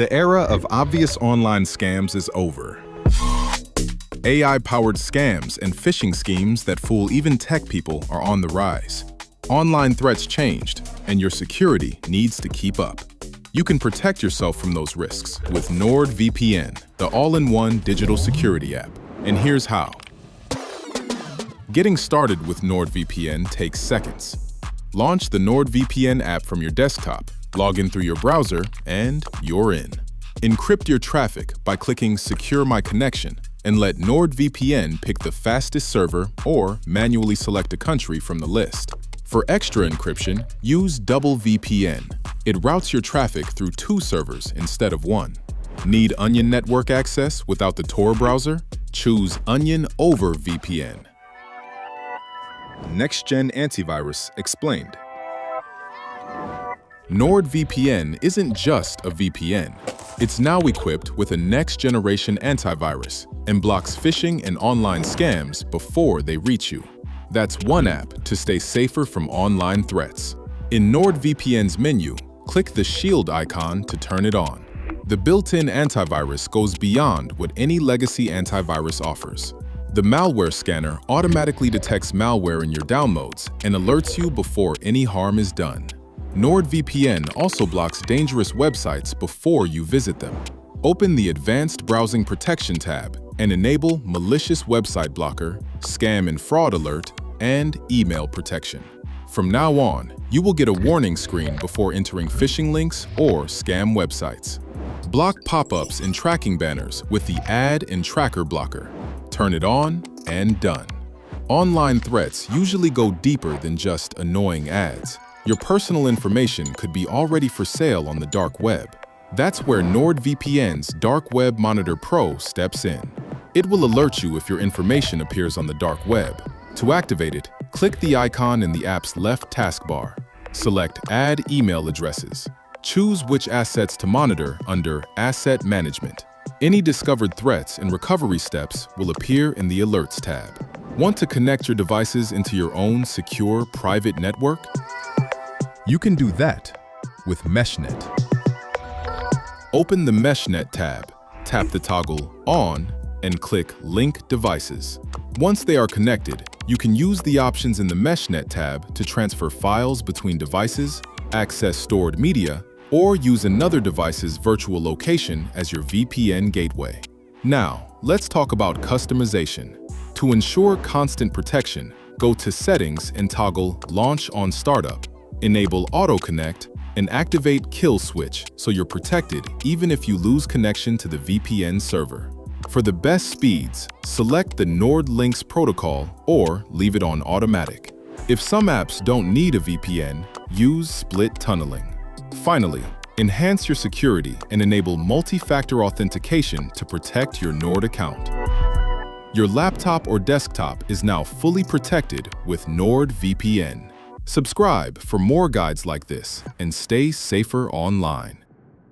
The era of obvious online scams is over. AI-powered scams and phishing schemes that fool even tech people are on the rise. Online threats changed, and your security needs to keep up. You can protect yourself from those risks with NordVPN, the all-in-one digital security app. And here's how. Getting started with NordVPN takes seconds. Launch the NordVPN app from your desktop, log in through your browser, and you're in. Encrypt your traffic by clicking Secure My Connection and let NordVPN pick the fastest server or manually select a country from the list. For extra encryption, use Double VPN. It routes your traffic through 2 servers instead of 1. Need Onion network access without the Tor browser? Choose Onion over VPN. Next-Gen Antivirus Explained. NordVPN isn't just a VPN. It's now equipped with a next-generation antivirus and blocks phishing and online scams before they reach you. That's one app to stay safer from online threats. In NordVPN's menu, click the shield icon to turn it on. The built-in antivirus goes beyond what any legacy antivirus offers. The malware scanner automatically detects malware in your downloads and alerts you before any harm is done. NordVPN also blocks dangerous websites before you visit them. Open the Advanced Browsing Protection tab and enable Malicious Website Blocker, Scam and Fraud Alert, and Email Protection. From now on, you will get a warning screen before entering phishing links or scam websites. Block pop-ups and tracking banners with the Ad and Tracker blocker. Turn it on and done. Online threats usually go deeper than just annoying ads. Your personal information could be already for sale on the dark web. That's where NordVPN's Dark Web Monitor Pro steps in. It will alert you if your information appears on the dark web. To activate it, click the icon in the app's left taskbar. Select Add Email Addresses. Choose which assets to monitor under Asset Management. Any discovered threats and recovery steps will appear in the Alerts tab. Want to connect your devices into your own secure private network? You can do that with Meshnet. Open the Meshnet tab, tap the toggle On, and click Link Devices. Once they are connected, you can use the options in the Meshnet tab to transfer files between devices, access stored media, or use another device's virtual location as your VPN gateway. Now, let's talk about customization. To ensure constant protection, go to Settings and toggle Launch on Startup. Enable Auto Connect and activate Kill Switch so you're protected even if you lose connection to the VPN server. For the best speeds, select the NordLynx protocol or leave it on automatic. If some apps don't need a VPN, use split tunneling. Finally, enhance your security and enable multi-factor authentication to protect your Nord account. Your laptop or desktop is now fully protected with NordVPN. Subscribe for more guides like this and stay safer online.